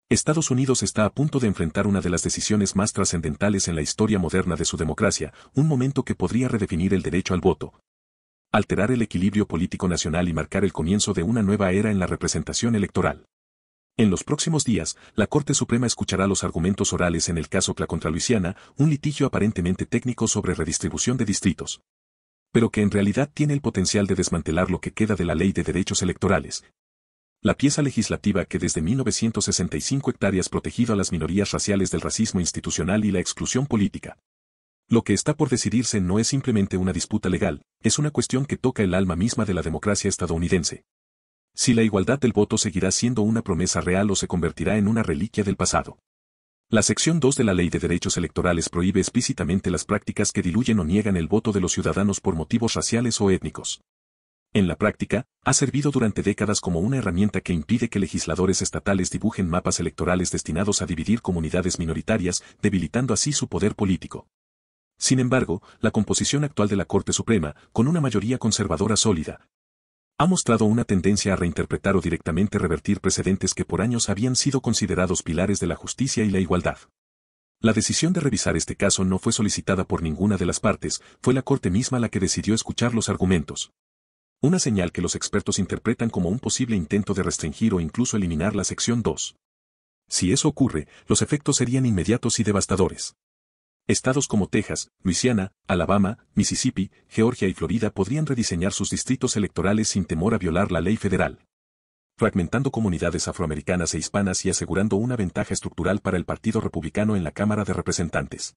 Estados Unidos está a punto de enfrentar una de las decisiones más trascendentales en la historia moderna de su democracia, un momento que podría redefinir el derecho al voto, alterar el equilibrio político nacional y marcar el comienzo de una nueva era en la representación electoral. En los próximos días, la Corte Suprema escuchará los argumentos orales en el caso CLA contra Luisiana, un litigio aparentemente técnico sobre redistribución de distritos, pero que en realidad tiene el potencial de desmantelar lo que queda de la Ley de Derechos Electorales, la pieza legislativa que desde 1965 hectáreas protegido a las minorías raciales del racismo institucional y la exclusión política. Lo que está por decidirse no es simplemente una disputa legal, es una cuestión que toca el alma misma de la democracia estadounidense. Si la igualdad del voto seguirá siendo una promesa real o se convertirá en una reliquia del pasado. La sección 2 de la Ley de Derechos Electorales prohíbe explícitamente las prácticas que diluyen o niegan el voto de los ciudadanos por motivos raciales o étnicos. En la práctica, ha servido durante décadas como una herramienta que impide que legisladores estatales dibujen mapas electorales destinados a dividir comunidades minoritarias, debilitando así su poder político. Sin embargo, la composición actual de la Corte Suprema, con una mayoría conservadora sólida, ha mostrado una tendencia a reinterpretar o directamente revertir precedentes que por años habían sido considerados pilares de la justicia y la igualdad. La decisión de revisar este caso no fue solicitada por ninguna de las partes, fue la Corte misma la que decidió escuchar los argumentos. Una señal que los expertos interpretan como un posible intento de restringir o incluso eliminar la sección 2. Si eso ocurre, los efectos serían inmediatos y devastadores. Estados como Texas, Luisiana, Alabama, Mississippi, Georgia y Florida podrían rediseñar sus distritos electorales sin temor a violar la ley federal, fragmentando comunidades afroamericanas e hispanas y asegurando una ventaja estructural para el Partido Republicano en la Cámara de Representantes.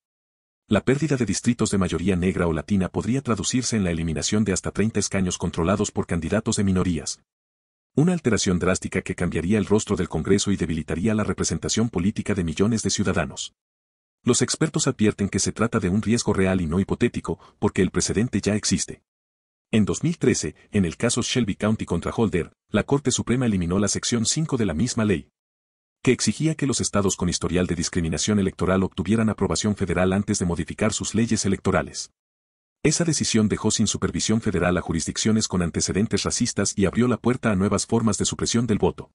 La pérdida de distritos de mayoría negra o latina podría traducirse en la eliminación de hasta 30 escaños controlados por candidatos de minorías. Una alteración drástica que cambiaría el rostro del Congreso y debilitaría la representación política de millones de ciudadanos. Los expertos advierten que se trata de un riesgo real y no hipotético, porque el precedente ya existe. En 2013, en el caso Shelby County contra Holder, la Corte Suprema eliminó la sección 5 de la misma ley, que exigía que los estados con historial de discriminación electoral obtuvieran aprobación federal antes de modificar sus leyes electorales. Esa decisión dejó sin supervisión federal a jurisdicciones con antecedentes racistas y abrió la puerta a nuevas formas de supresión del voto.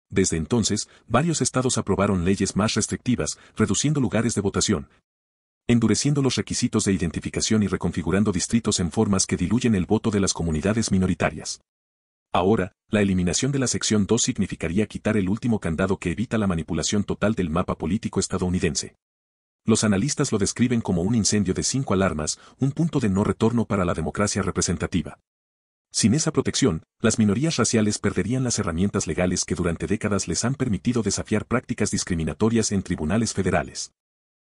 Desde entonces, varios estados aprobaron leyes más restrictivas, reduciendo lugares de votación, endureciendo los requisitos de identificación y reconfigurando distritos en formas que diluyen el voto de las comunidades minoritarias. Ahora, la eliminación de la sección 2 significaría quitar el último candado que evita la manipulación total del mapa político estadounidense. Los analistas lo describen como un incendio de 5 alarmas, un punto de no retorno para la democracia representativa. Sin esa protección, las minorías raciales perderían las herramientas legales que durante décadas les han permitido desafiar prácticas discriminatorias en tribunales federales.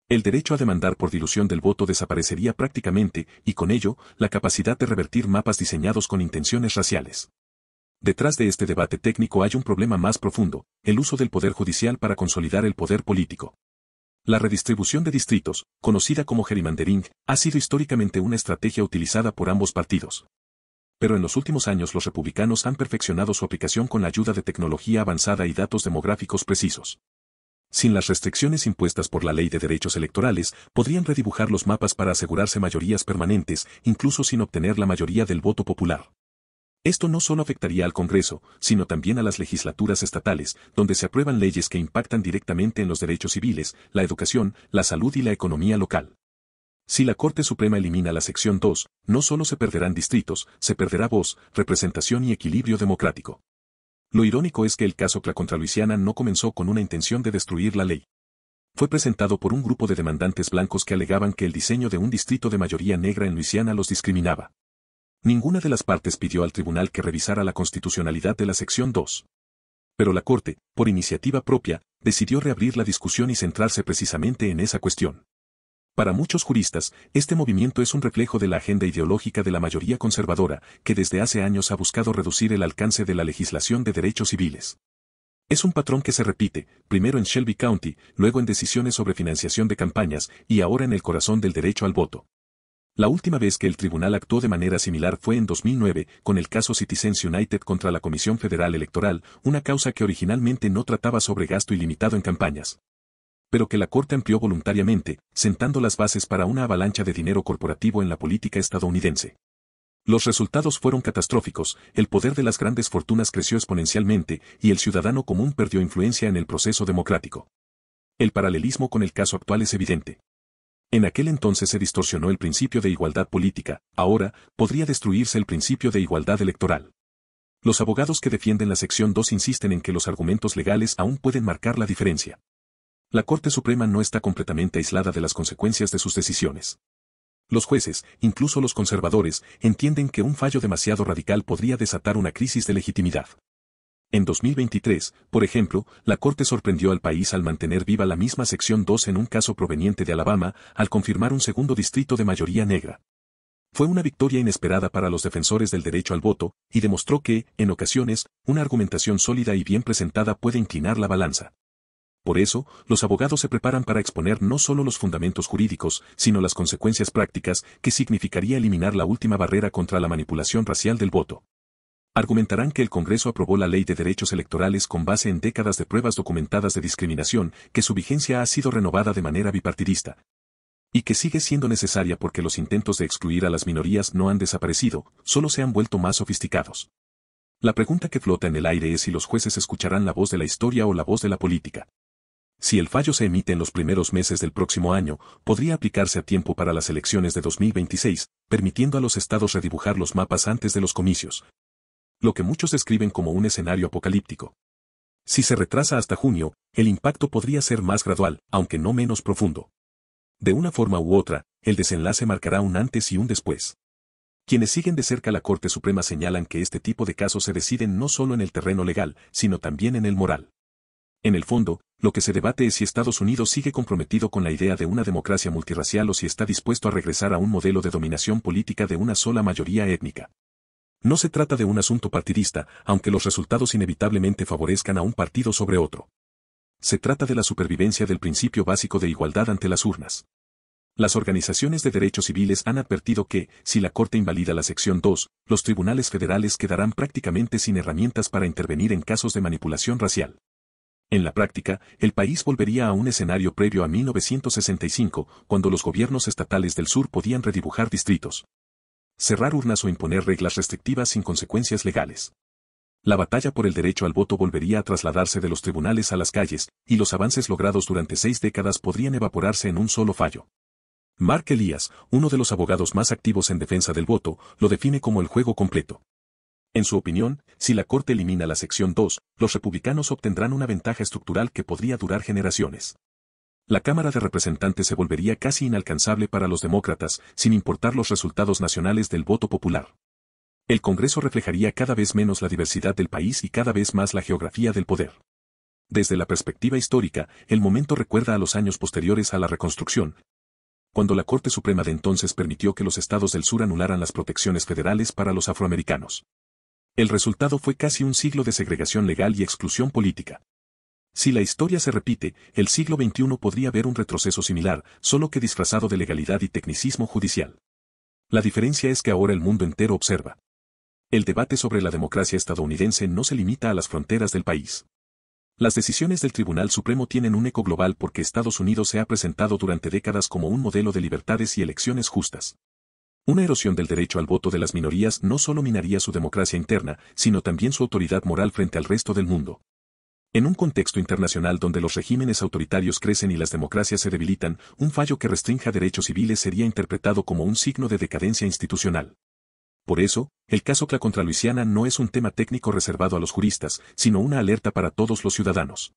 El derecho a demandar por dilución del voto desaparecería prácticamente, y con ello, la capacidad de revertir mapas diseñados con intenciones raciales. Detrás de este debate técnico hay un problema más profundo, el uso del poder judicial para consolidar el poder político. La redistribución de distritos, conocida como gerrymandering, ha sido históricamente una estrategia utilizada por ambos partidos. Pero en los últimos años los republicanos han perfeccionado su aplicación con la ayuda de tecnología avanzada y datos demográficos precisos. Sin las restricciones impuestas por la Ley de Derechos Electorales, podrían redibujar los mapas para asegurarse mayorías permanentes, incluso sin obtener la mayoría del voto popular. Esto no solo afectaría al Congreso, sino también a las legislaturas estatales, donde se aprueban leyes que impactan directamente en los derechos civiles, la educación, la salud y la economía local. Si la Corte Suprema elimina la sección 2, no solo se perderán distritos, se perderá voz, representación y equilibrio democrático. Lo irónico es que el caso CLA contra Luisiana no comenzó con una intención de destruir la ley. Fue presentado por un grupo de demandantes blancos que alegaban que el diseño de un distrito de mayoría negra en Luisiana los discriminaba. Ninguna de las partes pidió al tribunal que revisara la constitucionalidad de la sección 2. Pero la Corte, por iniciativa propia, decidió reabrir la discusión y centrarse precisamente en esa cuestión. Para muchos juristas, este movimiento es un reflejo de la agenda ideológica de la mayoría conservadora, que desde hace años ha buscado reducir el alcance de la legislación de derechos civiles. Es un patrón que se repite, primero en Shelby County, luego en decisiones sobre financiación de campañas, y ahora en el corazón del derecho al voto. La última vez que el tribunal actuó de manera similar fue en 2009, con el caso Citizens United contra la Comisión Federal Electoral, una causa que originalmente no trataba sobre gasto ilimitado en campañas, pero que la Corte amplió voluntariamente, sentando las bases para una avalancha de dinero corporativo en la política estadounidense. Los resultados fueron catastróficos, el poder de las grandes fortunas creció exponencialmente y el ciudadano común perdió influencia en el proceso democrático. El paralelismo con el caso actual es evidente. En aquel entonces se distorsionó el principio de igualdad política, ahora podría destruirse el principio de igualdad electoral. Los abogados que defienden la sección 2 insisten en que los argumentos legales aún pueden marcar la diferencia. La Corte Suprema no está completamente aislada de las consecuencias de sus decisiones. Los jueces, incluso los conservadores, entienden que un fallo demasiado radical podría desatar una crisis de legitimidad. En 2023, por ejemplo, la Corte sorprendió al país al mantener viva la misma sección 2 en un caso proveniente de Alabama, al confirmar un segundo distrito de mayoría negra. Fue una victoria inesperada para los defensores del derecho al voto, y demostró que, en ocasiones, una argumentación sólida y bien presentada puede inclinar la balanza. Por eso, los abogados se preparan para exponer no solo los fundamentos jurídicos, sino las consecuencias prácticas, que significaría eliminar la última barrera contra la manipulación racial del voto. Argumentarán que el Congreso aprobó la Ley de Derechos Electorales con base en décadas de pruebas documentadas de discriminación, que su vigencia ha sido renovada de manera bipartidista. Y que sigue siendo necesaria porque los intentos de excluir a las minorías no han desaparecido, solo se han vuelto más sofisticados. La pregunta que flota en el aire es si los jueces escucharán la voz de la historia o la voz de la política. Si el fallo se emite en los primeros meses del próximo año, podría aplicarse a tiempo para las elecciones de 2026, permitiendo a los estados redibujar los mapas antes de los comicios. Lo que muchos describen como un escenario apocalíptico. Si se retrasa hasta junio, el impacto podría ser más gradual, aunque no menos profundo. De una forma u otra, el desenlace marcará un antes y un después. Quienes siguen de cerca la Corte Suprema señalan que este tipo de casos se deciden no solo en el terreno legal, sino también en el moral. En el fondo, lo que se debate es si Estados Unidos sigue comprometido con la idea de una democracia multirracial o si está dispuesto a regresar a un modelo de dominación política de una sola mayoría étnica. No se trata de un asunto partidista, aunque los resultados inevitablemente favorezcan a un partido sobre otro. Se trata de la supervivencia del principio básico de igualdad ante las urnas. Las organizaciones de derechos civiles han advertido que, si la Corte invalida la sección 2, los tribunales federales quedarán prácticamente sin herramientas para intervenir en casos de manipulación racial. En la práctica, el país volvería a un escenario previo a 1965, cuando los gobiernos estatales del sur podían redibujar distritos, cerrar urnas o imponer reglas restrictivas sin consecuencias legales. La batalla por el derecho al voto volvería a trasladarse de los tribunales a las calles, y los avances logrados durante 6 décadas podrían evaporarse en un solo fallo. Mark Elias, uno de los abogados más activos en defensa del voto, lo define como el juego completo. En su opinión, si la Corte elimina la sección 2, los republicanos obtendrán una ventaja estructural que podría durar generaciones. La Cámara de Representantes se volvería casi inalcanzable para los demócratas, sin importar los resultados nacionales del voto popular. El Congreso reflejaría cada vez menos la diversidad del país y cada vez más la geografía del poder. Desde la perspectiva histórica, el momento recuerda a los años posteriores a la Reconstrucción, cuando la Corte Suprema de entonces permitió que los estados del sur anularan las protecciones federales para los afroamericanos. El resultado fue casi un siglo de segregación legal y exclusión política. Si la historia se repite, el siglo XXI podría ver un retroceso similar, solo que disfrazado de legalidad y tecnicismo judicial. La diferencia es que ahora el mundo entero observa. El debate sobre la democracia estadounidense no se limita a las fronteras del país. Las decisiones del Tribunal Supremo tienen un eco global porque Estados Unidos se ha presentado durante décadas como un modelo de libertades y elecciones justas. Una erosión del derecho al voto de las minorías no solo minaría su democracia interna, sino también su autoridad moral frente al resto del mundo. En un contexto internacional donde los regímenes autoritarios crecen y las democracias se debilitan, un fallo que restrinja derechos civiles sería interpretado como un signo de decadencia institucional. Por eso, el caso CLA contra Luisiana no es un tema técnico reservado a los juristas, sino una alerta para todos los ciudadanos.